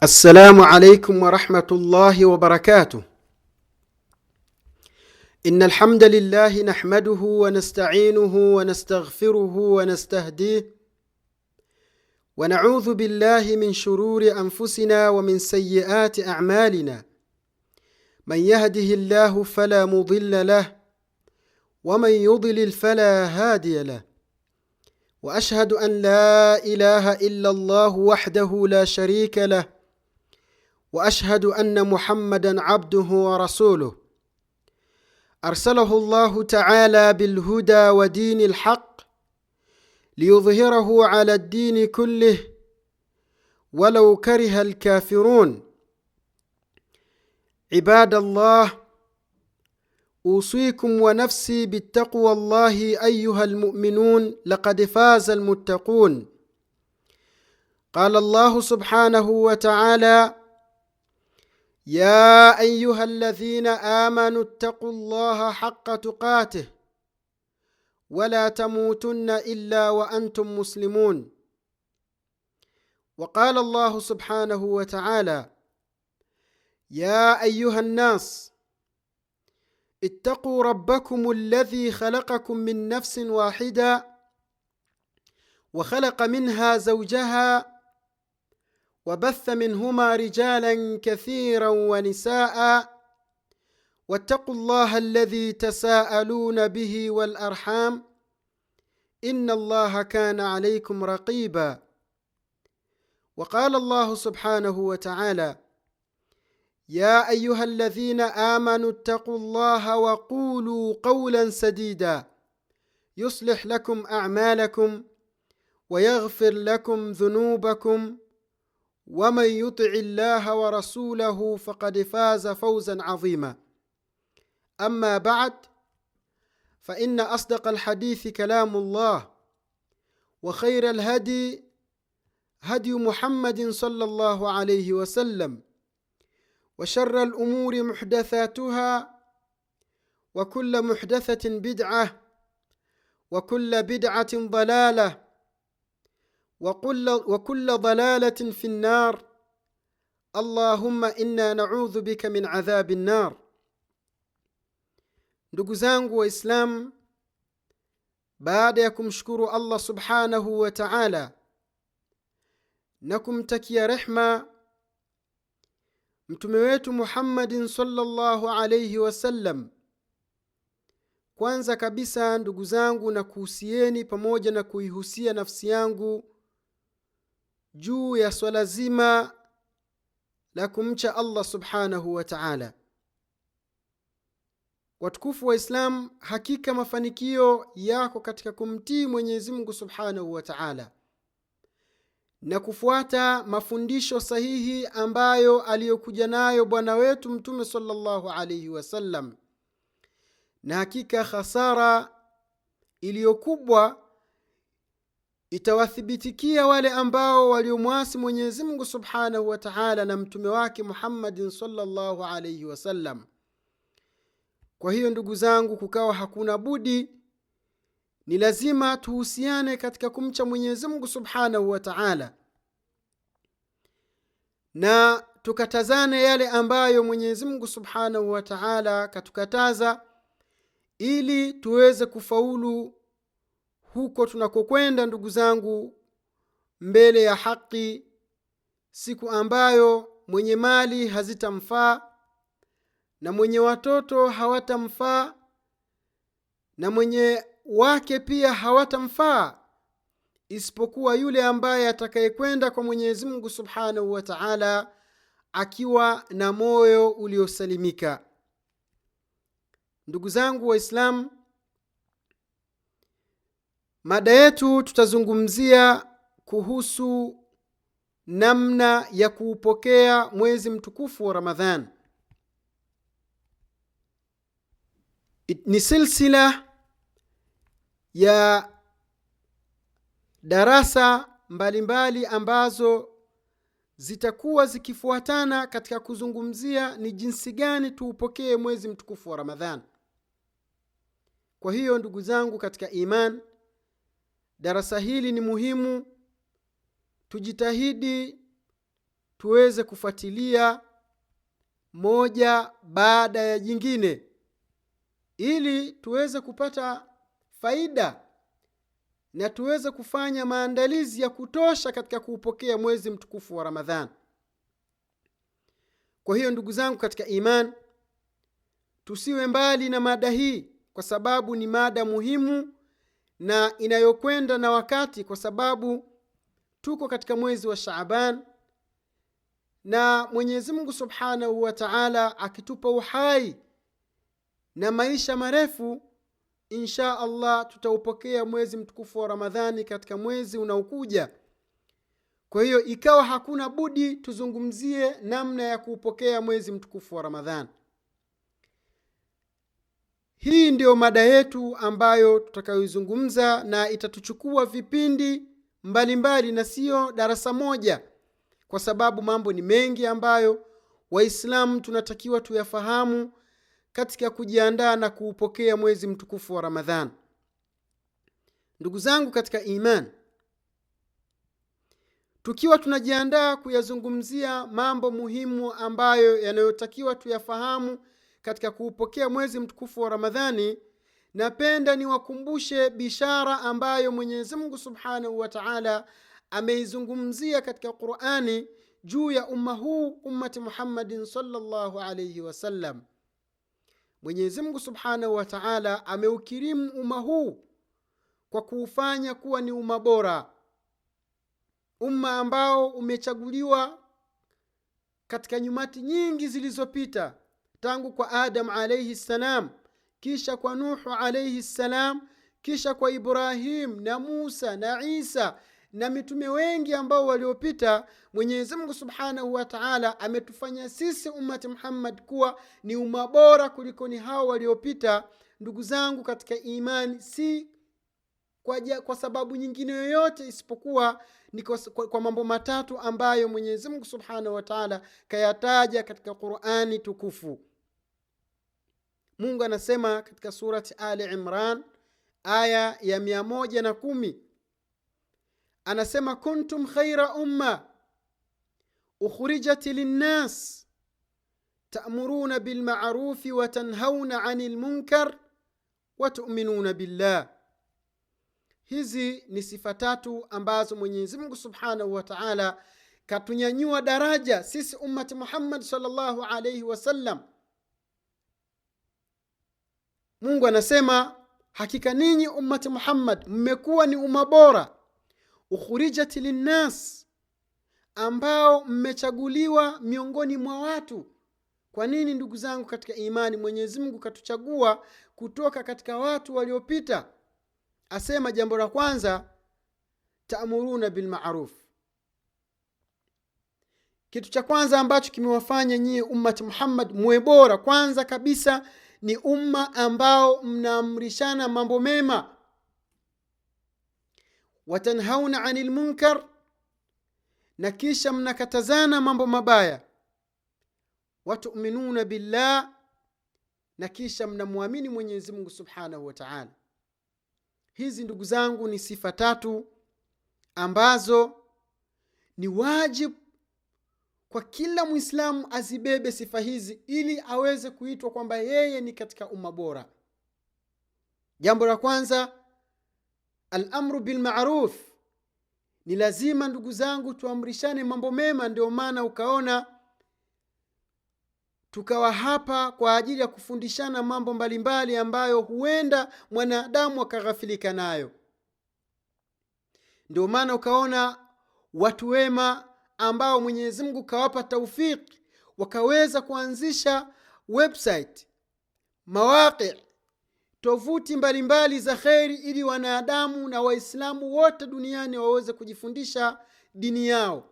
السلام عليكم ورحمة الله وبركاته. إن الحمد لله نحمده ونستعينه ونستغفره ونستهديه ونعوذ بالله من شرور أنفسنا ومن سيئات أعمالنا. من يهده الله فلا مضل له ومن يضلل فلا هادي له. وأشهد أن لا إله إلا الله وحده لا شريك له، وأشهد أن محمدًا عبده ورسوله. أرسله الله تعالى بالهدى ودين الحق ليظهره على الدين كله ولو كره الكافرون. عباد الله، أوصيكم ونفسي بالتقوى الله أيها المؤمنون، لقد فاز المتقون. قال الله سبحانه وتعالى: يا أيها الذين آمنوا اتقوا الله حق تقاته ولا تموتن إلا وأنتم مسلمون. وقال الله سبحانه وتعالى: يا أيها الناس اتقوا ربكم الذي خلقكم من نفس واحدة وخلق منها زوجها وبث منهما رجالا كثيرا ونساء واتقوا الله الذي تساءلون به والأرحام إن الله كان عليكم رقيبا. وقال الله سبحانه وتعالى: يا أيها الذين آمنوا اتقوا الله وقولوا قولا سديدا يصلح لكم أعمالكم ويغفر لكم ذنوبكم ومن يطع الله ورسوله فقد فاز فوزا عظيما. أما بعد، فإن أصدق الحديث كلام الله، وخير الهدي هدي محمد صلى الله عليه وسلم، وشر الأمور محدثاتها، وكل محدثة بدعة، وكل بدعة ضلالة، وكل ضلالة في النار. اللهم إنا نعوذ بك من عذاب النار. Ndugu zangu Waislamu, baada ya kumshukuru Allah subhanahu wa ta'ala na kumtakia rehma mtume wetu Muhammadin sallallahu alayhi wasallam, kwanza kabisa ndugu zangu, na kuhusieni pamoja na kuihusia nafsi yangu juu ya swala zima la kumcha Allah subhanahu wa ta'ala. Watukufu wa Islam, hakika mafanikio yako katika kumtii Mwenyezi Mungu subhanahu wa ta'ala na kufuata mafundisho sahihi ambayo aliyokuja nayo bwana wetu mtume sallallahu alayhi wasallam. Na hakika khasara iliyokubwa itawathibitikia wale ambao waliomwasi Mwenyezi Mungu subhanahu wa ta'ala na mtume wake Muhammadin sallallahu alayhi wasallam. Kwa hiyo ndugu zangu, kukawa hakuna budi, ni lazima tuhusiane katika kumcha Mwenyezi Mungu subhanahu wa ta'ala na tukatazane yale ambayo Mwenyezi Mungu subhanahu wa ta'ala katukataza, ili tuweze kufaulu huko tunakokwenda ndugu zangu, mbele ya haki, siku ambayo mwenye mali hazitamfaa na mwenye watoto hawatamfaa na mwenye wake pia hawatamfaa, isipokuwa yule ambaye atakayekwenda kwa Mwenyezi Mungu subhanahu wa ta'ala akiwa na moyo uliosalimika. Ndugu zangu Waislamu, mada yetu tutazungumzia kuhusu namna ya kuupokea mwezi mtukufu wa Ramadhan. Ni silsila ya darasa mbalimbali ambazo zitakuwa zikifuatana katika kuzungumzia ni jinsi gani tuupokee mwezi mtukufu wa Ramadhan. Kwa hiyo ndugu zangu katika iman, darasa hili ni muhimu. Tujitahidi tuweze kufuatilia moja baada ya jingine ili tuweze kupata faida na tuweze kufanya maandalizi ya kutosha katika kuupokea mwezi mtukufu wa Ramadhan. Kwa hiyo ndugu zangu katika iman, tusiwe mbali na mada hii, kwa sababu ni mada muhimu na inayokwenda na wakati, kwa sababu tuko katika mwezi wa Shaaban na Mwenyezi Mungu Subhanahu wa Ta'ala akitupa uhai na maisha marefu, insha Allah tutaupokea mwezi mtukufu wa Ramadhani katika mwezi unaokuja. Kwa hiyo ikawa hakuna budi tuzungumzie namna ya kuupokea mwezi mtukufu wa Ramadhani. Hii ndio mada yetu ambayo tutakayoizungumza, na itatuchukua vipindi mbalimbali na sio darasa moja, kwa sababu mambo ni mengi ambayo Waislamu tunatakiwa tuyafahamu katika kujiandaa na kuupokea mwezi mtukufu wa Ramadhani. Ndugu zangu katika iman, tukiwa tunajiandaa kuyazungumzia mambo muhimu ambayo yanayotakiwa tuyafahamu katika kuupokea mwezi mtukufu wa Ramadhani, napenda niwakumbushe bishara ambayo Mwenyezi Mungu Subhanahu wa Ta'ala ameizungumzia katika Qur'ani juu ya umma huu, ummati Muhammadin sallallahu alayhi wasallam. Mwenyezi Mungu Subhanahu wa Ta'ala ameukirimu umma huu kwa kuufanya kuwa ni umma bora, umma ambao umechaguliwa katika nyumati nyingi zilizopita, tangu kwa Adam alayhi salam, kisha kwa Nuhu alayhi salam, kisha kwa Ibrahim na Musa na Isa na mitume wengi ambao waliopita. Mwenyezi Mungu Subhanahu wa Ta'ala ametufanya sisi ummati Muhammad kuwa ni umma bora kuliko ni hao waliopita. Ndugu zangu katika imani, si kwa sababu nyingine yoyote isipokuwa ni kwa mambo matatu ambayo Mwenyezi Mungu Subhanahu wa Ta'ala kayataja katika Qur'ani tukufu. Mungu anasema katika surati Ali Imran aya ya 110, anasema kuntum khaira umma ukhrijat linnas ta'muruna bil ma'ruf wa tanhauna 'anil munkar wa tu'minuna billah. Hizi ni sifa tatu ambazo Mwenyezi Mungu Subhanahu wa Ta'ala katunyanyua daraja sisi ummati Muhammad sallallahu alayhi wasallam. Mungu anasema hakika ninyi ummati Muhammad mmekuwa ni umma bora, ukhrijat linnas, ambao mmechaguliwa miongoni mwa watu. Kwa nini ndugu zangu katika imani Mwenyezi Mungu katuchagua kutoka katika watu waliopita? Asema jambo la kwanza, ta'muruna bil ma'ruf. Kitu cha kwanza ambacho kimewafanya nyie ummati Muhammad muwe bora, kwanza kabisa ni umma ambao mnaamrishana mambo mema, watanhauna 'anil munkar, na kisha mnakatazana mambo mabaya, watu'minuna billah, na kisha mnamwamini Mwenyezi Mungu Subhanahu wa Ta'ala. Hizi ndugu zangu ni sifa tatu ambazo ni wajibu kwa kila Muislamu azibebe sifa hizi ili aweze kuitwa kwamba yeye ni katika umma bora. Jambo la kwanza, al-amru bil ma'ruf. Ni lazima ndugu zangu tuamrishane mambo mema. Ndio maana ukaona tukawa hapa kwa ajili ya kufundishana mambo mbalimbali ambayo huenda mwanadamu akaghafilika nayo. Ndio maana ukaona watu wema ambao Mwenyezi Mungu kawapa taufiki wakaweza kuanzisha website, mawaqi, tovuti mbalimbali za khairi, ili wanadamu na Waislamu wote duniani waweze kujifundisha dini yao.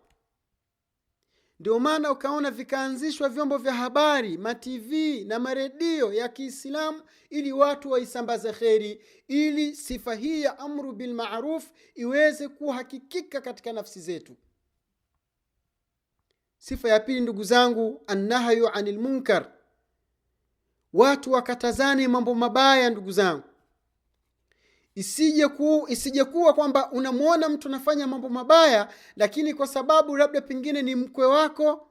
Ndio maana ukaona vikaanzishwa vyombo vya habari, ma-TV na maredio ya Kiislamu, ili watu waisambaze khairi, ili sifa hii ya amru bil ma'ruf iweze kuhakikika katika nafsi zetu. Sifa ya pili ndugu zangu, annahyu 'anil munkar. Watu wakatazane mambo mabaya ndugu zangu, Isije kuwa kwamba unamuona mtu anafanya mambo mabaya, lakini kwa sababu labda pengine ni mkwe wako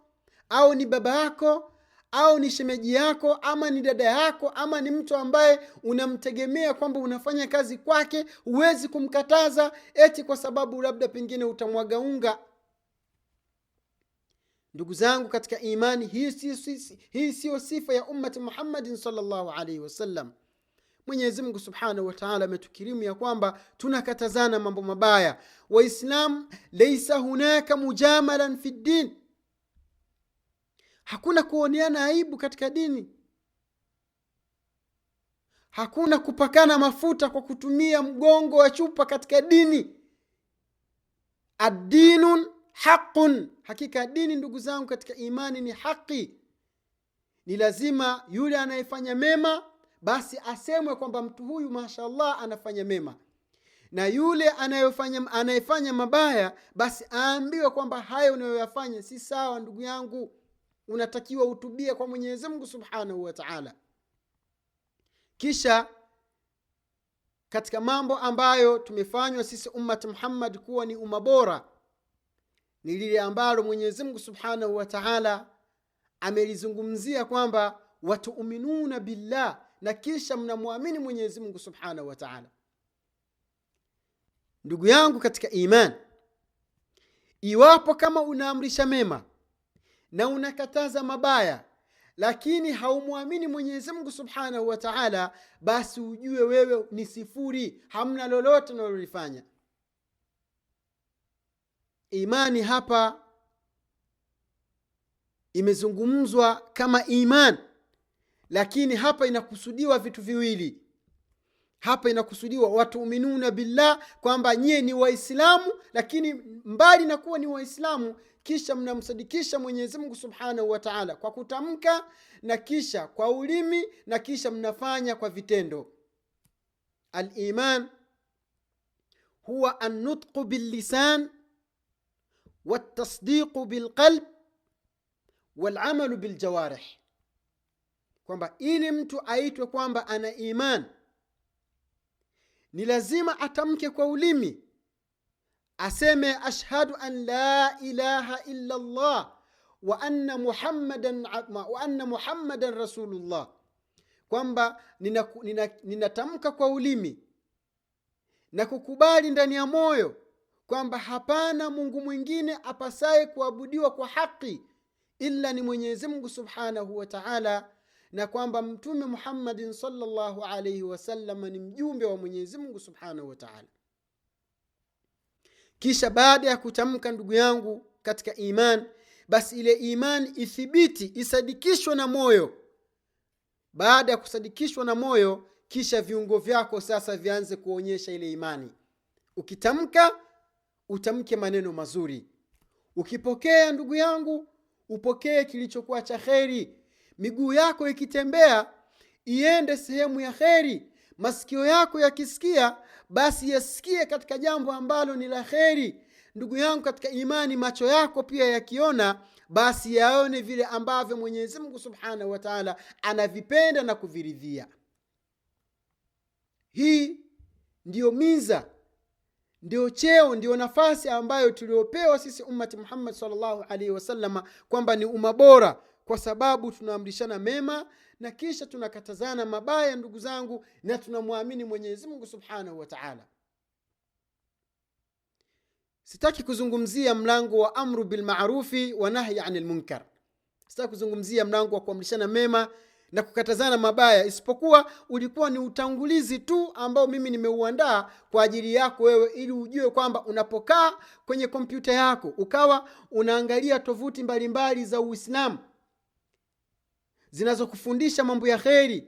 au ni baba yako au ni shemeji yako ama ni dada yako ama ni mtu ambaye unamtegemea kwamba unafanya kazi kwake, huwezi kumkataza eti kwa sababu labda pengine utamwaga unga. Ndugu zangu katika imani, hii sio sifa ya ummati Muhammadin sallallahu alaihi wasallam. Mwenyezi Mungu Subhanahu wa Ta'ala ametukirimu ya kwamba tunakatazana mambo mabaya. Waislam, laysa hunaka mujamalan fi din, hakuna kuoneana aibu katika dini. Hakuna kupakana mafuta kwa kutumia mgongo wa chupa katika dini. Ad-dinun haqqun, hakika dini ndugu zangu katika imani ni haki. Ni lazima yule anayefanya mema basi asemwe kwamba mtu huyu mashallah anafanya mema, na yule anayefanya mabaya basi aambiwe kwamba hayo unayoyafanya si sawa ndugu yangu, unatakiwa utubie kwa Mwenyezi Mungu Subhanahu wa Ta'ala. Kisha katika mambo ambayo tumefanywa sisi ummat Muhammad kuwa ni umma bora ni lile ambalo Mwenyezi Mungu Subhanahu wa Ta'ala amelizungumzia kwamba watu'minuna billah, na kisha mnamwamini Mwenyezi Mungu Subhanahu wa Ta'ala. Ndugu yangu katika iman, iwapo kama unaamrisha mema na unakataza mabaya lakini haumwamini Mwenyezi Mungu Subhanahu wa Ta'ala, basi ujue wewe ni sifuri, hamna lolote unalolifanya. Imani hapa imezungumzwa kama iman, lakini hapa inakusudiwa vitu viwili. Hapa inakusudiwa watu'minuna billah, kwamba nyie ni Waislamu, lakini mbali na kuwa ni Waislamu kisha mnamsadikisha Mwenyezi Mungu Subhanahu wa Ta'ala kwa kutamka na kisha kwa ulimi na kisha mnafanya kwa vitendo. Al-iman huwa an-nutqu bil-lisan wat-tasdiqu bil-qalb wal-amalu bil-jawarih, kwamba ili mtu aitwe kwamba ana iman ni lazima atamke kwa ulimi, aseme ashhadu an la ilaha illa Allah wa anna Muhammadan rasulullah, kwamba ninatamka kwa ulimi na kukubali ndani ya moyo kwamba hapana Mungu mwingine apasaye kuabudiwa kwa haki illa ni Mwenyezi Mungu Subhanahu wa Ta'ala, na kwamba Mtume Muhammadin sallallahu alayhi wasallam ni mjumbe wa Mwenyezi Mungu Subhanahu wa Ta'ala. Kisha baada ya kutamka ndugu yangu katika iman, basi ile iman ithibiti, isadikishwe na moyo. Baada ya kusadikishwa na moyo, kisha viungo vyako sasa vianze kuonyesha ile imani. Ukitamka, utamke maneno mazuri. Ukipokea ndugu yangu, upokee kilichokuwa cha kheri. Miguu yako ikitembea iende sehemu ya kheri. Masikio yako yakisikia basi yasikie katika jambo ambalo ni la kheri. Ndugu yangu katika imani, macho yako pia yakiona basi yaone vile ambavyo Mwenyezi Mungu Subhanahu wa Ta'ala anavipenda na kuviridhia. Hii ndio miza, ndio cheo, ndio nafasi ambayo tuliopewa sisi ummati Muhammad sallallahu alaihi wasallam, kwamba ni umma bora kwa sababu tunaamrishana mema na kisha tunakatazana mabaya ndugu zangu, na tunamwamini Mwenyezi Mungu Subhanahu wa Ta'ala. Sitaki kuzungumzia mlango wa amru bil ma'rufi wa nahyi 'anil munkar. Sitaki kuzungumzia mlango wa kuamrishana mema na kukatazana mabaya, isipokuwa ulikuwa ni utangulizi tu ambao mimi nimeuandaa kwa ajili yako wewe, ili ujue kwamba unapokaa kwenye kompyuta yako ukawa unaangalia tovuti mbalimbali za Uislamu zinazokufundisha mambo ya kheri,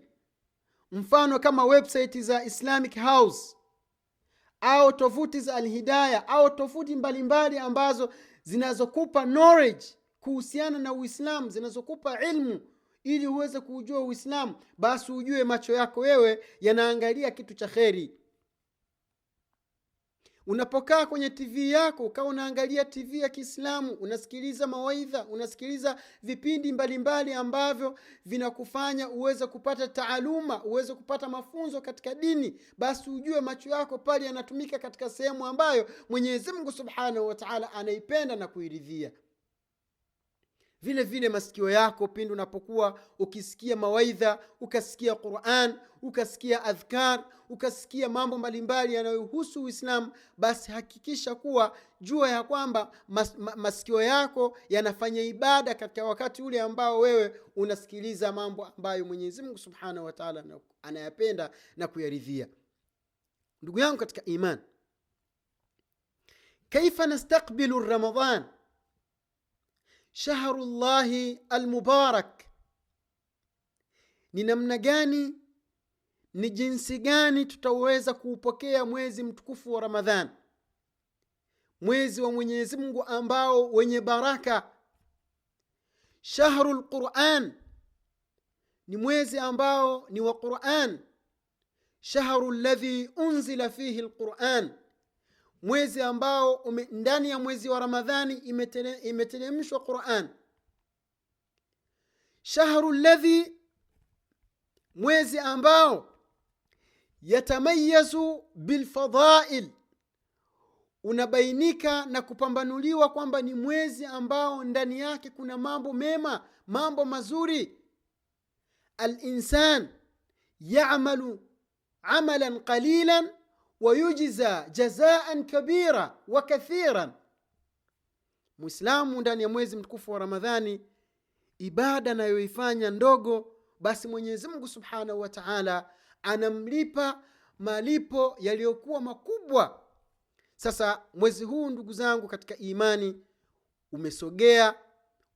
mfano kama website za Islamic House au tovuti za Al-Hidayah au tovuti mbalimbali ambazo zinazokupa knowledge kuhusiana na Uislamu, zinazokupa ilmu ili uweze kujua Uislamu, basi ujue macho yako wewe yanaangalia kitu cha kheri. Unapokaa kwenye TV yako, ukawa unaangalia TV ya Kiislamu, unasikiliza mawaidha, unasikiliza vipindi mbalimbali ambavyo vinakufanya uweze kupata taaluma, uweze kupata mafunzo katika dini, basi ujue macho yako pale yanatumika katika sehemu ambayo Mwenyezi Mungu Subhanahu wa Ta'ala anaipenda na kuiridhia. Vile vile masikio yako pindi unapokuwa ukisikia mawaidha, ukasikia Qur'an, ukasikia adhkar, ukasikia mambo mbalimbali yanayohusu Uislamu, basi hakikisha kuwa jua ya kwamba masikio yako yanafanya ibada katika wakati ule ambao wewe unasikiliza mambo ambayo Mwenyezi Mungu Subhanahu wa Ta'ala anayapenda na kuyaridhia. Ndugu yangu katika iman, kaifa nastaqbilu Ramadhan shahrullahi almubarak, ni namna gani, ni jinsi gani tutaweza kuupokea mwezi mtukufu wa Ramadhan, mwezi wa Mwenyezi Mungu ambao wenye baraka. Shahrul Qur'an, ni mwezi ambao ni wa Qur'an. Shahru alladhi unzila fihi alquran, mwezi ambao ndani ya mwezi wa Ramadhani imeteremshwa Qur'an. Shahru alladhi, mwezi ambao yatamayazu bilfadail, unabainika na kupambanuliwa kwamba ni mwezi ambao ndani yake kuna mambo mema, mambo mazuri. Al-insan ya'malu amalan qalilan wa yujza jazaan kabira wa kathiran. Muislamu ndani ya mwezi mtukufu wa Ramadhani, ibada anayoifanya ndogo, basi Mwenyezi Mungu Subhanahu wa Ta'ala anamlipa malipo yaliyokuwa makubwa. Sasa mwezi huu ndugu zangu katika imani umesogea,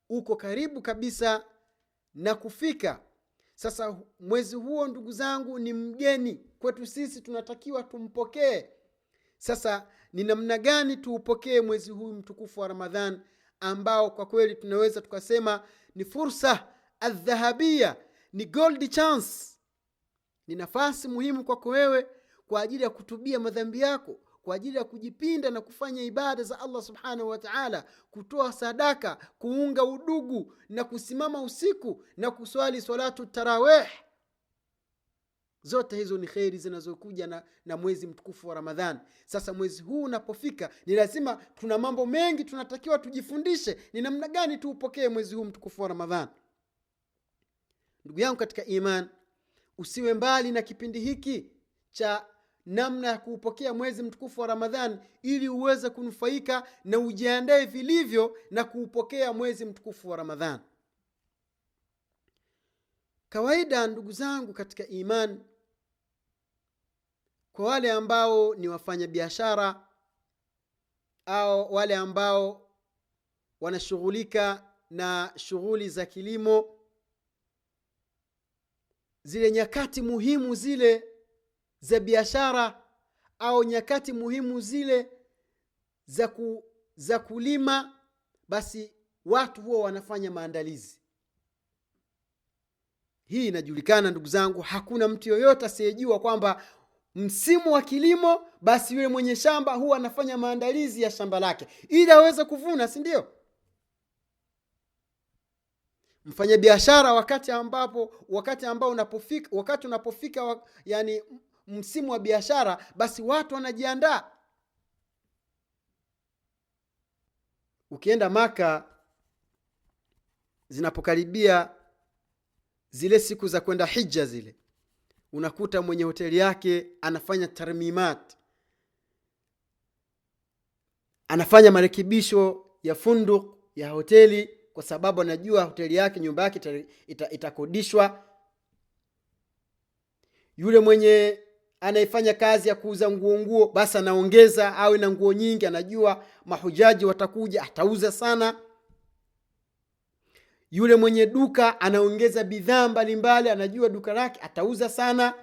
uko karibu kabisa na kufika. Sasa mwezi huo ndugu zangu ni mgeni kwetu sisi, tunatakiwa tumpokee. Sasa ni namna gani tuupokee mwezi huu mtukufu wa Ramadhan ambao kwa kweli tunaweza tukasema ni fursa adhahabia, ni gold chance, ni nafasi muhimu kwako wewe kwa ajili ya kutubia madhambi yako, kwa ajili ya kujipinda na kufanya ibada za Allah Subhanahu wa Ta'ala, kutoa sadaka, kuunga udugu na kusimama usiku na kuswali salatu tarawih. Zote hizo ni khairi zinazokuja na mwezi mtukufu wa Ramadhan. Sasa mwezi huu unapofika, ni lazima, tuna mambo mengi tunatakiwa tujifundishe ni namna gani tuupokee mwezi huu mtukufu wa Ramadhan. Ndugu yangu katika iman, usiwe mbali na kipindi hiki cha namna ya kuupokea mwezi mtukufu wa Ramadhan ili uweze kunufaika na ujiandae vilivyo na kuupokea mwezi mtukufu wa Ramadhan. Kawaida ndugu zangu katika iman, kwa wale ambao ni wafanya biashara au wale ambao wanashughulika na shughuli za kilimo, zile nyakati muhimu zile za biashara au nyakati muhimu zile za kulima, basi watu huwa wanafanya maandalizi. Hii inajulikana ndugu zangu, hakuna mtu yoyote asiyejua kwamba msimu wa kilimo, basi yule mwenye shamba huwa anafanya maandalizi ya shamba lake ili aweze kuvuna, si ndio? Mfanya biashara wakati ambao unapofika yani msimu wa biashara, basi watu wanajiandaa. Ukienda Maka, zinapokaribia zile siku za kwenda hija zile, unakuta mwenye hoteli yake anafanya tarmimat, anafanya marekebisho ya funduk ya hoteli, kwa sababu anajua hoteli yake, nyumba yake itakodishwa. Yule mwenye anaifanya kazi ya kuuza nguo, basi anaongeza awe na nguo nyingi, anajua mahujaji watakuja, atauza sana. Yule mwenye duka anaongeza bidhaa mbalimbali, anajua duka lake atauza sana.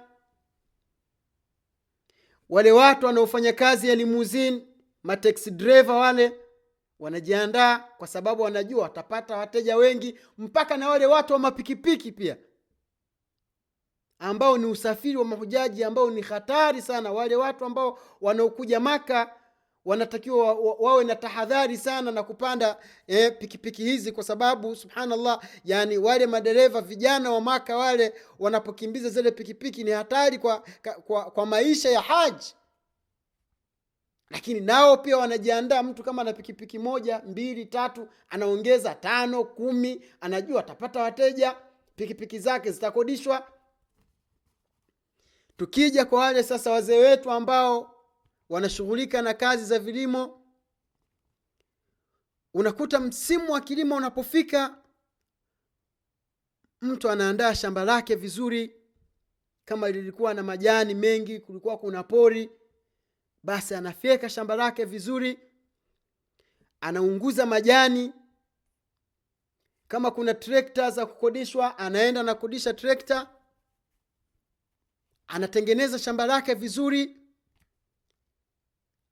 Wale watu wanaofanya kazi ya limousine, taxi driver, wale wanajiandaa kwa sababu wanajua watapata wateja wengi. Mpaka na wale watu wa mapikipiki pia, ambao ni usafiri wa mahujaji ambao ni hatari sana. Wale watu ambao wanaokuja Maka wanatakiwa wawe na tahadhari sana na kupanda pikipiki hizi, kwa sababu subhanallah, yani wale madereva vijana wa Maka wale wanapokimbiza zile pikipiki ni hatari kwa maisha ya haji. Lakini nao pia wanajiandaa, mtu kama na pikipiki 1, 2, 3 anaongeza 5, 10, anajua atapata wateja, pikipiki zake zitakodishwa. Tukija kwa wale sasa wazee wetu ambao wanashughulika na kazi za vilimo, unakuta msimu wa kilimo unapofika, mtu anaandaa shamba lake vizuri. Kama lilikuwa na majani mengi, kulikuwa kuna pori, basi anafyeka shamba lake vizuri, anaunguza majani. Kama kuna trekta za kukodishwa, anaenda na kukodisha trekta, anatengeneza shamba lake vizuri.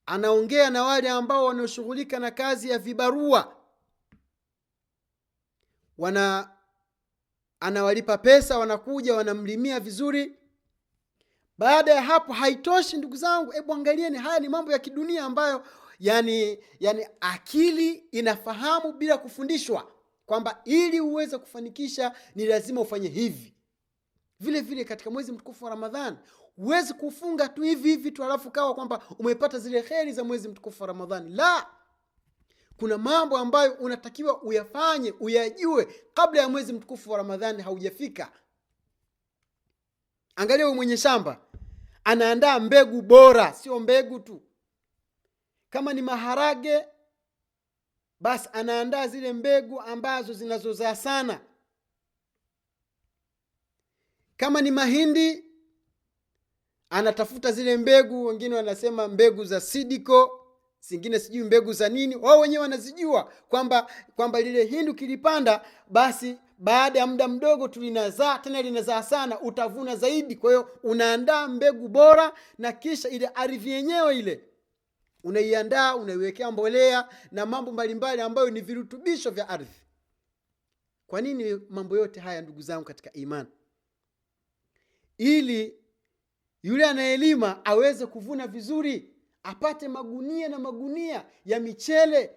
Anaongea na wale ambao wanaoshughulika na kazi ya vibarua, anawalipa pesa, wanakuja wanamlimia vizuri. Baada ya hapo, haitoshi ndugu zangu, hebu angalieni, haya ni mambo ya kidunia ambayo yani akili inafahamu bila kufundishwa kwamba ili uweze kufanikisha ni lazima ufanye hivi. Vile vile katika mwezi mtukufu wa Ramadhani, huwezi kufunga tu hivi tu alafu kawa kwamba umepata zile kheri za mwezi mtukufu wa Ramadhani. La, kuna mambo ambayo unatakiwa uyafanye, uyajue kabla ya mwezi mtukufu wa Ramadhani haujafika. Angalia mwenye shamba anaandaa mbegu bora, sio mbegu tu. Kama ni maharage, basi anaandaa zile mbegu ambazo zinazozaa sana. Kama ni mahindi, anatafuta zile mbegu, wengine wanasema mbegu za Sidiko, zingine sijui mbegu za nini. Wao wenyewe wanazijua kwamba lile hindi ukilipanda, basi baada ya muda mdogo tu linazaa, tena linazaa sana, utavuna zaidi. Kwa hiyo unaandaa mbegu bora, na kisha ile ardhi yenyewe ile unaiandaa, unaiwekea mbolea na mambo mbalimbali ambayo ni virutubisho vya ardhi. Kwa nini mambo yote haya ndugu zangu katika imani? Ili yule anayelima aweze kuvuna vizuri, apate magunia na magunia ya michele,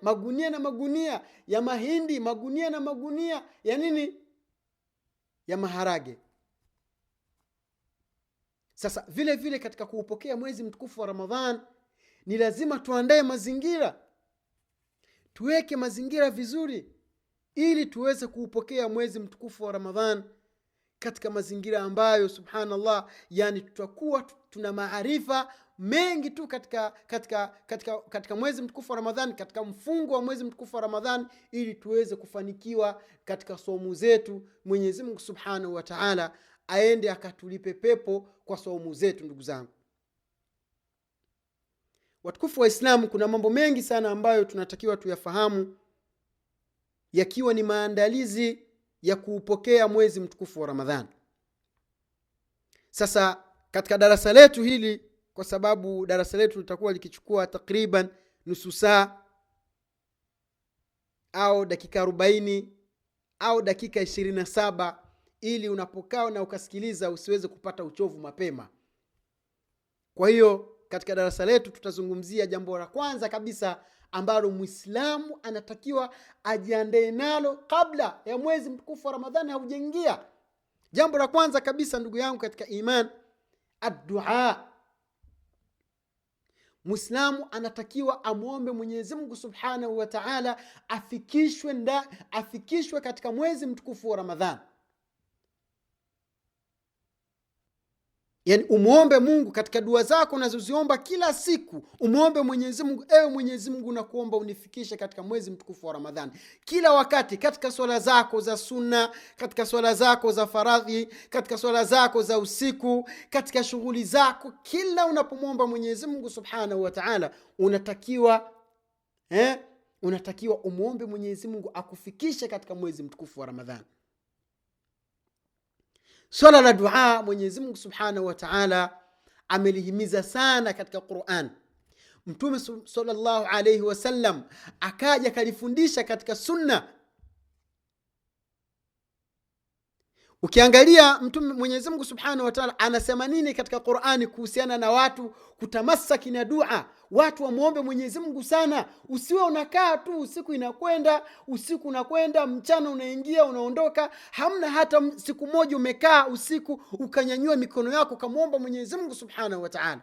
magunia na magunia ya mahindi, magunia na magunia ya nini, ya maharage. Sasa vile vile katika kuupokea mwezi mtukufu wa Ramadhan, ni lazima tuandae mazingira, tuweke mazingira vizuri, ili tuweze kuupokea mwezi mtukufu wa Ramadhan katika mazingira ambayo subhanallah, yani tutakuwa tuna maarifa mengi tu katika mwezi mtukufu wa Ramadhani, katika mfungo wa mwezi mtukufu wa Ramadhani, ili tuweze kufanikiwa katika somo zetu. Mwenyezi Mungu Subhanahu wa Ta'ala aende akatulipe pepo kwa somo zetu. Ndugu zangu watukufu wa Islamu, kuna mambo mengi sana ambayo tunatakiwa tuyafahamu, yakiwa ni maandalizi ya kuupokea mwezi mtukufu wa Ramadhani. Sasa katika darasa letu hili, kwa sababu darasa letu litakuwa likichukua takriban nusu saa au dakika 40 au dakika 27, ili unapokaa na ukasikiliza usiweze kupata uchovu mapema. Kwa hiyo katika darasa letu tutazungumzia jambo la kwanza kabisa ambalo Muislamu anatakiwa ajiandae nalo kabla ya mwezi mtukufu wa Ramadhani haujaingia. Jambo la kwanza kabisa ndugu yangu katika iman, ad-du'a. Muislamu anatakiwa amuombe Mwenyezi Mungu Subhanahu wa Ta'ala afikishwe katika mwezi mtukufu wa Ramadhani. Yani umuombe Mungu katika dua zako unazoziomba kila siku, umuombe Mwenyezi Mungu, ewe Mwenyezi Mungu nakuomba unifikishe katika mwezi mtukufu wa Ramadhani. Kila wakati, katika swala zako za sunna, katika swala zako za faradhi, katika swala zako za usiku, katika shughuli zako, kila unapomwomba Mwenyezi Mungu Subhanahu wa Ta'ala, unatakiwa umuombe Mwenyezi Mungu akufikishe katika mwezi mtukufu wa Ramadhani. Swala la dua Mwenyezi Mungu Subhanahu wa Ta'ala amelihimiza sana katika Qur'an. Mtume sallallahu alayhi wasallam akaja kalifundisha katika sunna. Ukiangalia mtume Mwenyezi Mungu Subhanahu wa Ta'ala anasema nini katika Qur'ani kuhusiana na watu kutamasaki na dua, watu wamuombe Mwenyezi Mungu sana. Usiwe unakaa tu usiku inakwenda, usiku unakwenda, mchana unaingia unaondoka, hamna hata siku moja umekaa usiku ukanyanyua mikono yako kumuomba Mwenyezi Mungu Subhanahu wa Ta'ala.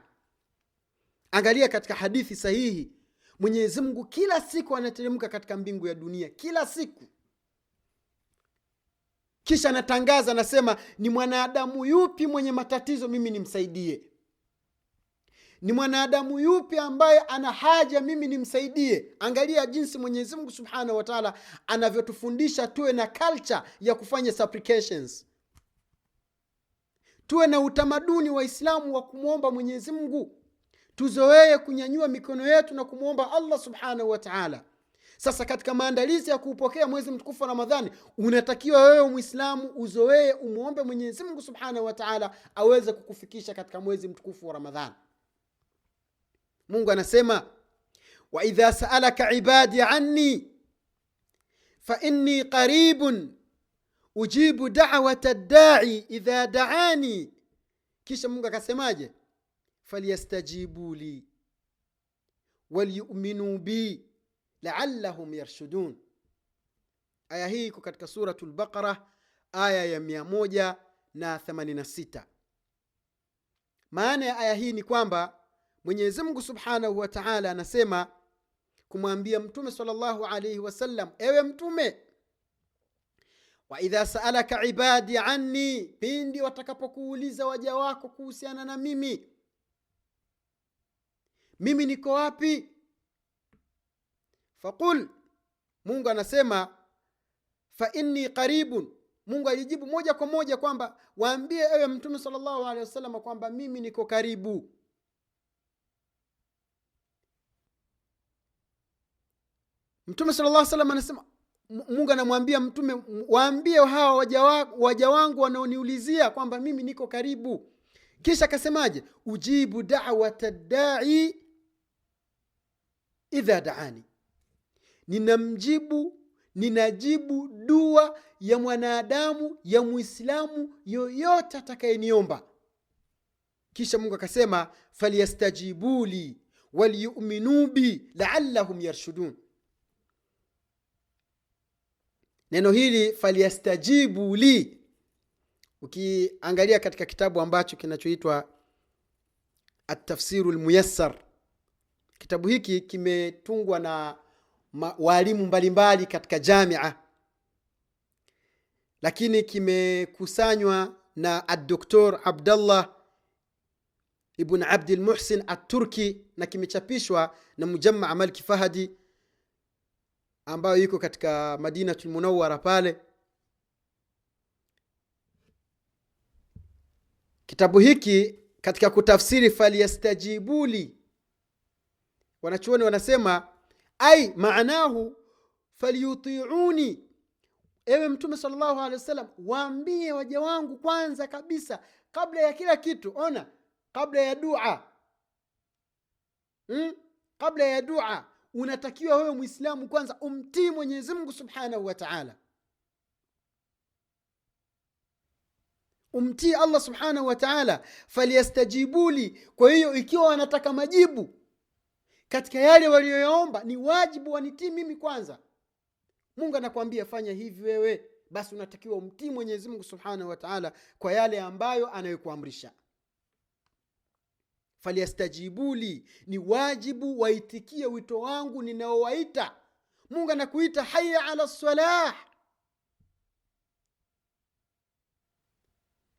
Angalia katika hadithi sahihi, Mwenyezi Mungu kila siku anateremka katika mbingu ya dunia, kila siku. Kisha anatangaza, anasema, ni mwanadamu yupi mwenye matatizo mimi nimsaidie? Ni mwanadamu yupi ambaye ana haja mimi nimsaidie? Angalia jinsi Mwenyezi Mungu Subhanahu wa Ta'ala anavyotufundisha tuwe na culture ya kufanya supplications. Tuwe na utamaduni wa Islamu wa kumuomba Mwenyezi Mungu. Tuzoee kunyanyua mikono yetu na kumuomba Allah Subhanahu wa Ta'ala. Sasa katika maandalizi ya kuupokea mwezi mtukufu wa Ramadhani, unatakiwa wewe Muislamu uzoee umuombe Mwenyezi Mungu Subhanahu wa Ta'ala aweze kukufikisha katika mwezi mtukufu wa Ramadhani. Mungu anasema, wa idha sa'alaka ibadi anni fa inni qaribun ujibu da'wata ad-da'i idha da'ani. Kisha Mungu akasemaje? falyastajibu li walyu'minu bi la'allahum yarshudun. Aya hii iko katika suratul Baqara aya ya 186. Maana ya aya hii ni kwamba Mwenyezi Mungu Subhanahu wa Ta'ala anasema kumwambia Mtume sallallahu alayhi wasallam, ewe Mtume, wa idha sa'alaka ibadi anni, pindi watakapokuuliza waja wako kuhusiana na mimi niko wapi? Faqul, Mungu anasema fa inni qaribun. Mungu alijibu moja kwa moja kwamba waambie ewe Mtume sallallahu alaihi wasallam kwamba mimi niko karibu. Mtume sallallahu alaihi wasallam anasema, Mungu anamwambia Mtume, waambie hawa waja wangu wanaoniulizia kwamba mimi niko karibu. Kisha akasemaje? ujibu da'wata ad-da'i idha da'ani. Ninajibu dua ya mwanadamu, ya Muislamu yoyote atakayeniomba. Kisha Mungu akasema, falyastajibuli walyu'minu bi la'allahum yarshudun. Neno hili falyastajibu li, ukiangalia katika kitabu ambacho kinachoitwa At-Tafsirul Muyassar, kitabu hiki kimetungwa na walimu mbalimbali katika jamia, lakini kimekusanywa na Ad-Doktor Abdullah ibn Abdul Muhsin At-Turki na kimechapishwa na Mujamma' Malki Fahadi ambayo yuko katika Madinatul Munawwara pale. Kitabu hiki katika kutafsiri falyastajibuli, wanachuoni wanasema ai maanahu falyuti'uni, ewe Mtume sallallahu alaihi wasallam waambie waja wangu kwanza kabisa, kabla ya kila kitu. Ona, kabla ya dua kabla ya dua unatakiwa wewe Muislamu kwanza umtii Mwenyezi Mungu Subhanahu wa Ta'ala, umtii Allah Subhanahu wa Ta'ala. Falyastajibuli, kwa hiyo ikiwa wanataka majibu katika yale walioyaomba, ni wajibu wanitii mimi kwanza. Mungu anakuambia fanya hivi wewe, basi unatakiwa umtii Mwenyezi Mungu Subhanahu wa Ta'ala kwa yale ambayo anayokuamrisha. Falyastajibuli, ni wajibu waitikie wito wangu ninaowaita. Mungu anakuita hayya ala salah.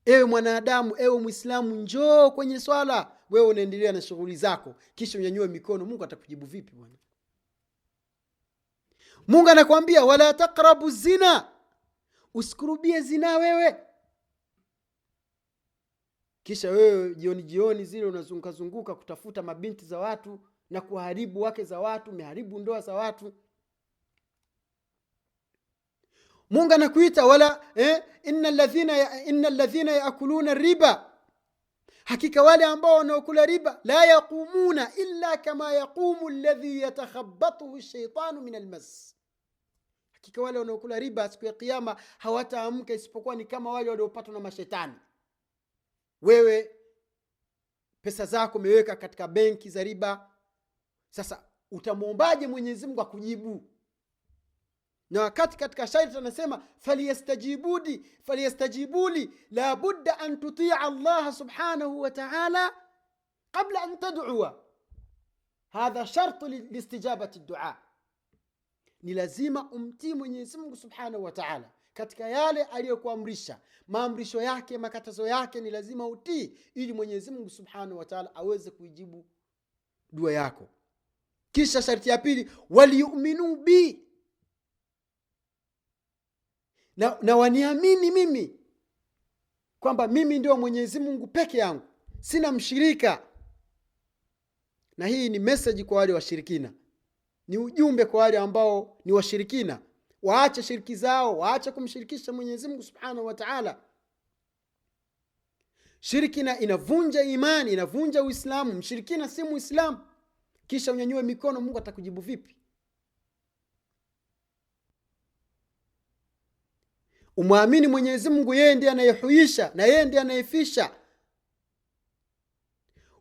Ewe mwanadamu, ewe Muislamu, njoo kwenye swala. Wewe unaendelea na shughuli zako, kisha unyanyue mikono, Mungu atakujibu vipi bwana? Mungu anakuambia wala taqrabu zina, usikurubie zina wewe. Kisha wewe jioni zile unazunguka kutafuta mabinti za watu na kuharibu wake za watu, umeharibu ndoa za watu. Mungu anakuita wala innal ladhina yaakuluna riba, hakika wale ambao wanaokula riba, la yaqumuna illa kama yaqumu alladhi yatakhabbathu ash-shaytanu min al-mas, Hakika wale wanaokula riba siku ya kiyama hawataamka isipokuwa ni kama wale waliopatwa na mashetani. Wewe pesa zako umeweka katika benki za riba, sasa utamuombaje Mwenyezi Mungu akujibu? Na wakati katika shairi anasema faliyastajibuli la budda an tutia Allah subhanahu wa ta'ala qabla an tad'uwa, hadha shartu liistijabati ad-du'a. Ni lazima umtii Mwenyezi Mungu subhanahu wa ta'ala katika yale aliyokuamrisha, maamrisho yake, makatazo yake ni lazima utii, ili Mwenyezi Mungu subhanahu wa ta'ala aweze kuijibu dua yako. Kisha sharti ya pili, waliyu'minu bi, na waniamini mimi kwamba mimi ndio Mwenyezi Mungu peke yangu, sina mshirika. Na hii ni message kwa wale washirikina, ni ujumbe kwa wale ambao ni washirikina. Waache shiriki zao, waache kumshirikisha Mwenyezi Mungu subhanahu wa ta'ala. Shirikina inavunja imani, inavunja Uislamu. Mshirikina si Muislamu. Kisha unyanyue mikono, Mungu atakujibu vipi? Umwamini Mwenyezi Mungu, yeye ndiye anayehuisha na yeye ndiye anayefisha.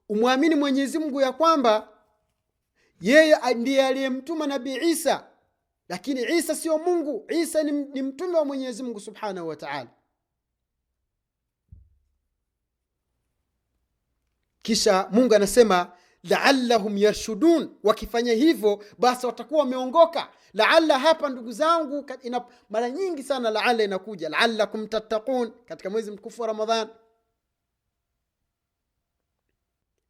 Umwamini Mwenyezi Mungu ya kwamba yeye ndiye aliyemtuma Nabii Isa, lakini Isa sio Mungu. Isa ni mtume wa Mwenyezi Mungu subhanahu wa ta'ala. Kisha Mungu anasema la'allahum yarshudun, wakifanya hivyo basi watakuwa wameongoka. La'alla hapa ndugu zangu, mara nyingi sana la'alla inakuja, la'allakum tattaqun katika mwezi mtukufu wa Ramadhan.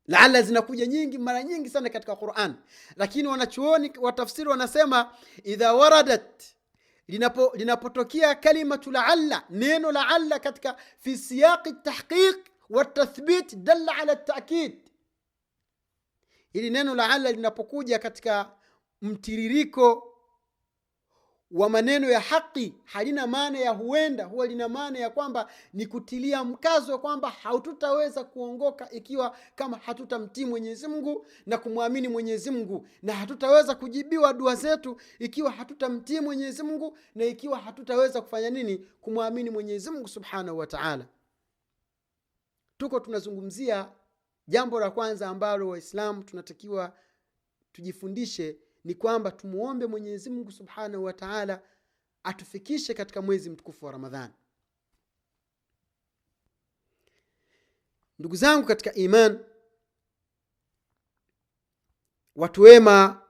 La'alla zinakuja nyingi, mara nyingi sana katika Qur'an, lakini wanachuoni wa tafsiri wanasema idha waradat, linapotokea kalimatu la'alla, neno la'alla katika fi siyaqi at-tahqiq wa at-tathbit dalla ala at-ta'kid. Ili neno la'alla linapokuja katika mtiririko wa maneno ya haki, halina maana ya huenda, huwa lina maana ya kwamba ni kutilia mkazo kwamba hatutaweza kuongoka ikiwa kama hatutamtii Mwenyezi Mungu na kumwamini Mwenyezi Mungu, na hatutaweza kujibiwa dua zetu ikiwa hatutamtii Mwenyezi Mungu, na ikiwa hatutaweza kufanya nini? Kumwamini Mwenyezi Mungu subhanahu wa ta'ala. Tunazungumzia jambo la kwanza ambalo Waislamu tunatakiwa tujifundishe, ni kwamba tumuombe Mwenyezi Mungu subhanahu wa ta'ala atufikishe katika mwezi mtukufu wa Ramadhani. Ndugu zangu katika iman, watu wema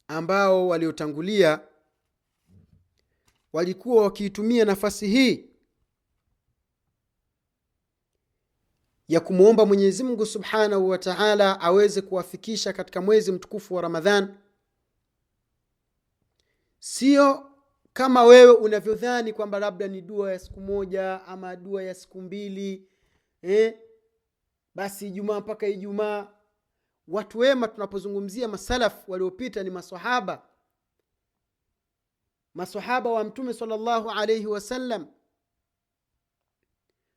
ambao waliotangulia walikuwa wakiitumia nafasi hii ya kumuomba Mwenyezi Mungu subhanahu wa ta'ala aweze kuwafikisha katika mwezi mtukufu wa Ramadhan. Sio kama wewe unavyodhani kwamba labda ni dua ya siku moja ama dua ya siku mbili, basi Ijumaa mpaka Ijumaa. Watu wema tunapozungumzia masalaf waliopita ni maswahaba wa Mtume sallallahu alayhi wasallam.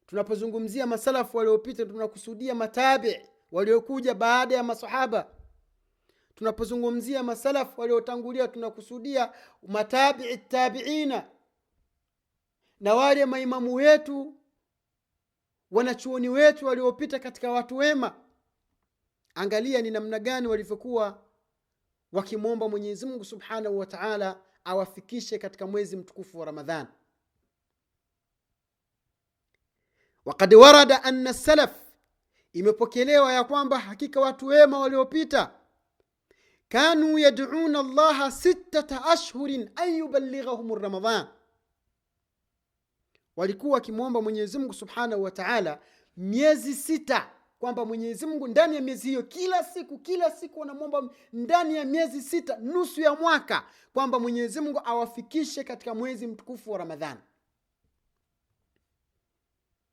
Tunapozungumzia masalafu waliopita tunakusudia matabi waliokuja baada ya masahaba. Tunapozungumzia masalafu waliotangulia tunakusudia matabi tabiina, na wale maimamu wetu, wanachuoni wetu waliopita katika watu wema. Angalia ni namna gani walivyokuwa wakimwomba Mwenyezi Mungu subhanahu wa ta'ala awafikishe katika mwezi mtukufu wa Ramadhani. Waqad warada anna salaf, imepokelewa ya kwamba hakika watu wema waliopita kanu yad'una Allah 6 ashhurin an yuballighahum Ramadhan, walikuwa wakimwomba Mwenyezi Mungu subhanahu wa ta'ala miezi 6, kwamba Mwenyezi Mungu ndani ya miezi hiyo kila siku wanamwomba ndani ya miezi 6, nusu ya mwaka, kwamba Mwenyezi Mungu awafikishe katika mwezi mtukufu wa Ramadhani.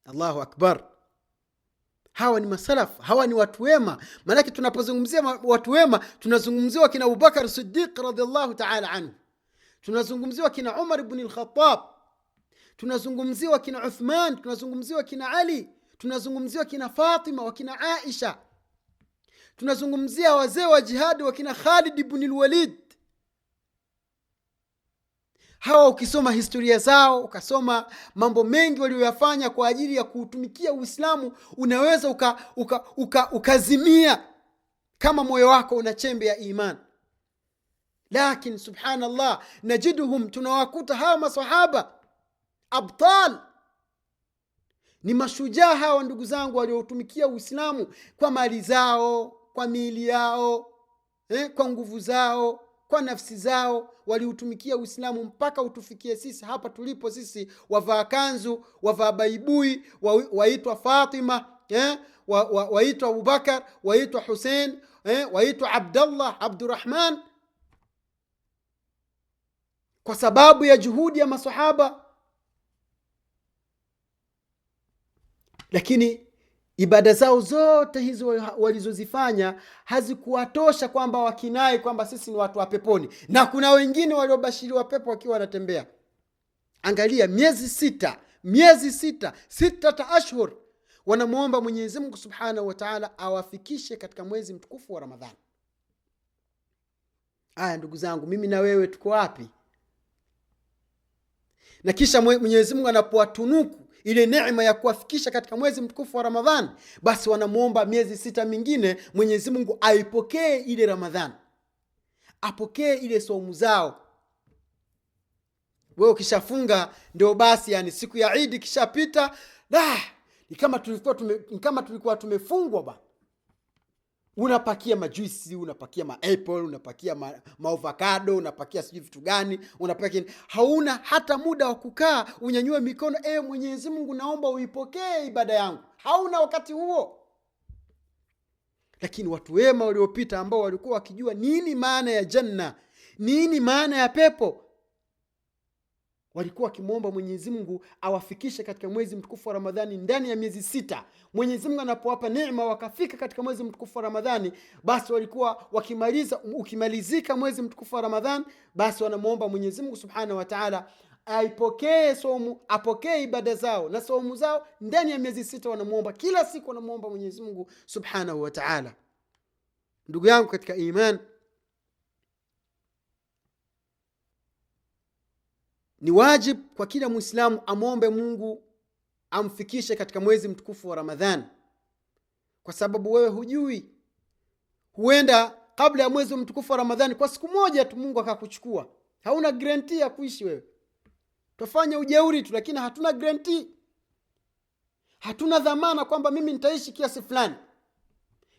Allahu akbar. Hawa ni masalaf, hawa ni watu wema. Maana tunapozungumzia watu wema tunazungumzia kina Abubakar Siddiq radhiallahu ta'ala anhu, tunazungumzia kina Umar ibn al-Khattab, tunazungumzia kina Uthman, tunazungumzia kina Ali, tunazungumzia kina Fatima wa kina Aisha, tunazungumzia wazee wa jihad wa kina Khalid ibn al-Walid. Hawa ukisoma historia zao, ukasoma mambo mengi walioyafanya kwa ajili ya kuutumikia Uislamu, unaweza ukazimia kama moyo wako una chembe ya iman. Lakini subhanallah, najiduhum, tunawakuta hawa masahaba abtal, ni mashujaa hawa ndugu zangu, waliotumikia Uislamu kwa mali zao, kwa miili yao, kwa nguvu zao, kwa nafsi zao, waliutumikia Uislamu mpaka utufikie sisi hapa tulipo sisi, wavaa kanzu, wavaa baibui, waitwa Fatima, waitwa Abubakar, waitwa Hussein, waitwa Abdullah, Abdurrahman, kwa sababu ya juhudi ya masahaba. Lakini ibada zao zote hizo walizozifanya hazikuwatosha kwamba wakinai kwamba sisi ni watu wa peponi. Na kuna wengine waliobashiriwa pepo wakiwa wanatembea. Angalia, miezi sita ashhur wanamuomba Mwenyezi Mungu Subhanahu wa Ta'ala awafikishe katika mwezi mtukufu wa Ramadhani. Aya ndugu zangu, mimi na wewe tuko wapi? Na kisha Mwenyezi Mungu anapowatunuku ile neema ya kuwafikisha katika mwezi mtukufu wa Ramadhani, basi wanamuomba miezi 6 mingine Mwenyezi Mungu aipokee ile Ramadhani, apokee ile saumu zao. Wewe ukishafunga ndio basi, yani siku ya Eid kishapita, ni kama tulikuwa tumefungwa bwana. Unapakia majuisi, unapakia maapple, unapakia maavocado, unapakia sijui vitu gani, unapakia, hauna hata muda wa kukaa unyanyue mikono, Mwenyezi Mungu naomba uipokee ibada yangu. Hauna wakati huo. Lakini watu wema waliopita ambao walikuwa wakijua nini maana ya janna, nini maana ya pepo, walikuwa wakimuomba Mwenyezi Mungu awafikishe katika mwezi mtukufu wa Ramadhani ndani ya miezi 6. Mwenyezi Mungu anapowapa neema wakafika katika mwezi mtukufu wa Ramadhani, basi walikuwa ukimalizika mwezi mtukufu wa Ramadhani, basi wanamuomba Mwenyezi Mungu Subhanahu wa Ta'ala aipokee saumu, apokee ibada zao na saumu zao ndani ya miezi 6. Wanamuomba kila siku, wanamuomba Mwenyezi Mungu Subhanahu wa Ta'ala. Ndugu yangu katika iman, ni wajib kwa kila Muislamu amwombe Mungu amfikishe katika mwezi mtukufu wa Ramadhani, kwa sababu wewe hujui, huenda kabla ya mwezi mtukufu wa Ramadhani kwa siku moja tu Mungu akakuchukua. Hauna guarantee ya kuishi wewe. Tufanye ujeuri tu, lakini hatuna guarantee. Hatuna dhamana kwamba mimi nitaishi kiasi fulani.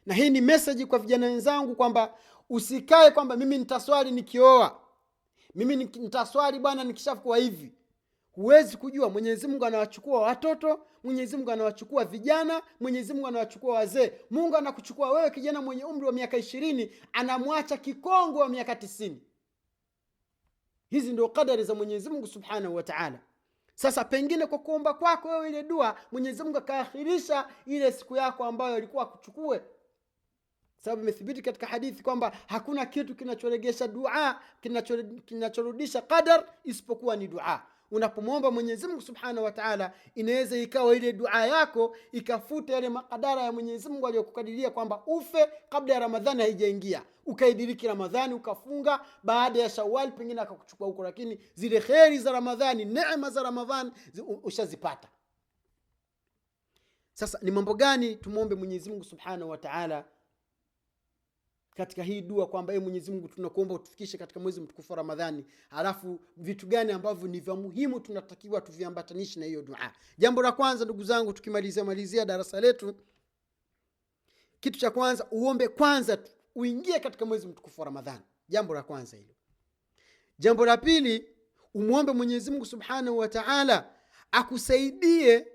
Na hii ni message kwa vijana wenzangu kwamba usikae kwamba mimi nitaswali nikioa, mimi nitaswali bwana nikishakuwa hivi. Huwezi kujua. Mwenyezi Mungu anawachukua watoto, Mwenyezi Mungu anawachukua vijana, Mwenyezi Mungu anawachukua wazee. Mungu anakuchukua wewe kijana mwenye umri wa miaka 20, anamwacha kikongwe wa miaka 90. Hizi ndio kadari za Mwenyezi Mungu Subhanahu wa Ta'ala. Sasa pengine kwa kuomba kwako wewe ile dua, Mwenyezi Mungu akaakhirisha ile siku yako ambayo alikuwa akuchukue. Sababu imethibiti katika hadithi kwamba hakuna kitu kinachoregesha dua, kinachorudisha qadar isipokuwa ni dua. Unapomwomba Mwenyezi Mungu Subhanahu wa Ta'ala, inaweza ikawa ile dua yako ikafuta yale makadara ya Mwenyezi Mungu aliyokukadiria kwamba ufe kabla ya Ramadhani haijaingia, ukaidiriki Ramadhani ukafunga, baada ya Shawwal pengine akakuchukua huko, lakini zile khairi za Ramadhani, neema za Ramadhani ushazipata. Sasa ni mambo gani tumuombe Mwenyezi Mungu Subhanahu wa Ta'ala katika hii dua kwamba Mwenyezi Mungu tunakuomba utufikishe katika mwezi mtukufu wa Ramadhani, alafu vitu gani ambavyo ni vya muhimu tunatakiwa tuviambatanishe na hiyo dua? Jambo la kwanza ndugu zangu, tukimalizia darasa letu, kitu cha kwanza uombe kwanza uingie katika mwezi mtukufu wa Ramadhani. Jambo la kwanza hilo. Jambo la pili, umuombe Mwenyezi Mungu Subhanahu wa Ta'ala akusaidie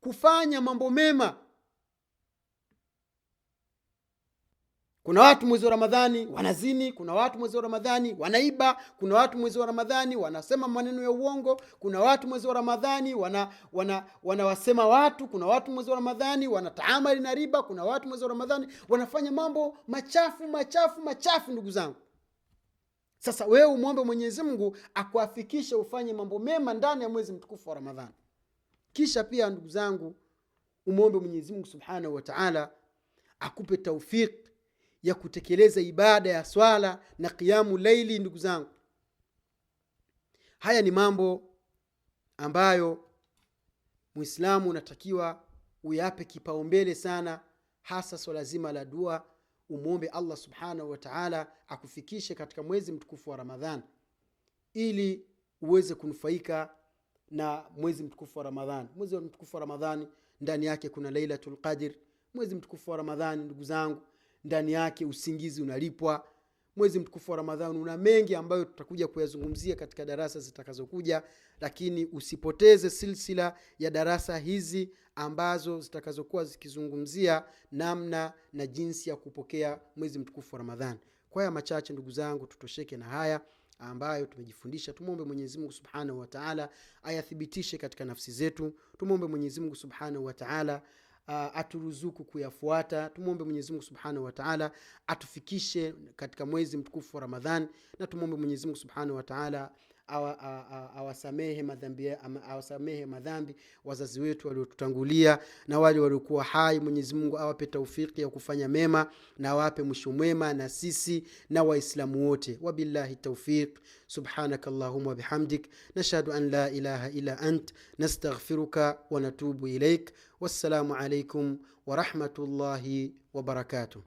kufanya mambo mema. Kuna watu mwezi wa Ramadhani wanazini, kuna watu mwezi wa Ramadhani wanaiba, kuna watu mwezi wa Ramadhani wanasema maneno ya uongo, kuna watu mwezi wa Ramadhani wanawasema watu, kuna watu mwezi wa Ramadhani wanataamali na riba, kuna watu mwezi wa Ramadhani wanafanya mambo machafu ndugu zangu. Sasa wewe umuombe Mwenyezi Mungu akuafikishe ufanye mambo mema ndani ya mwezi mtukufu wa Ramadhani. Kisha pia ndugu zangu, umuombe Mwenyezi Mungu Subhanahu wa Ta'ala akupe taufik ya kutekeleza ibada ya swala na qiyamu laili. Ndugu zangu, Haya ni mambo ambayo Muislamu unatakiwa uyape kipaumbele sana, hasa swala zima la dua. Umuombe Allah subhanahu wa ta'ala akufikishe katika mwezi mtukufu wa Ramadhani, ili uweze kunufaika na mwezi mtukufu wa Ramadhani. Mwezi mtukufu wa Ramadhani ndani yake kuna Lailatul Qadr. Mwezi mtukufu wa Ramadhani, ndugu zangu, ndani yake usingizi unalipwa. Mwezi mtukufu wa Ramadhani una mengi ambayo tutakuja kuyazungumzia katika darasa zitakazokuja, lakini usipoteze silsila ya darasa hizi ambazo zitakazokuwa zikizungumzia namna na jinsi ya kupokea mwezi mtukufu wa Ramadhani. Kwa haya machache, ndugu zangu, tutosheke na haya ambayo tumejifundisha. Tumuombe Mwenyezi Mungu Subhanahu wa Ta'ala ayathibitishe katika nafsi zetu. Tumuombe Mwenyezi Mungu Subhanahu wa Ta'ala aturuzuku kuyafuata. Tumuombe Mwenyezi Mungu Subhanahu wa Ta'ala atufikishe katika mwezi mtukufu wa Ramadhani, na tumuombe Mwenyezi Mungu Subhanahu wa Ta'ala awasamehe madhambi wazazi wetu waliotutangulia na wale waliokuwa hai. Mwenyezi Mungu awape taufiki ya kufanya mema na awape mwisho mwema na sisi na waislamu wote. Wabillahi tawfiq. Subhanakallahumma bihamdik, nashhadu an la ilaha illa ant, nastaghfiruka wa natubu ilaik. Wassalamu alaykum wa rahmatullahi wa barakatuh.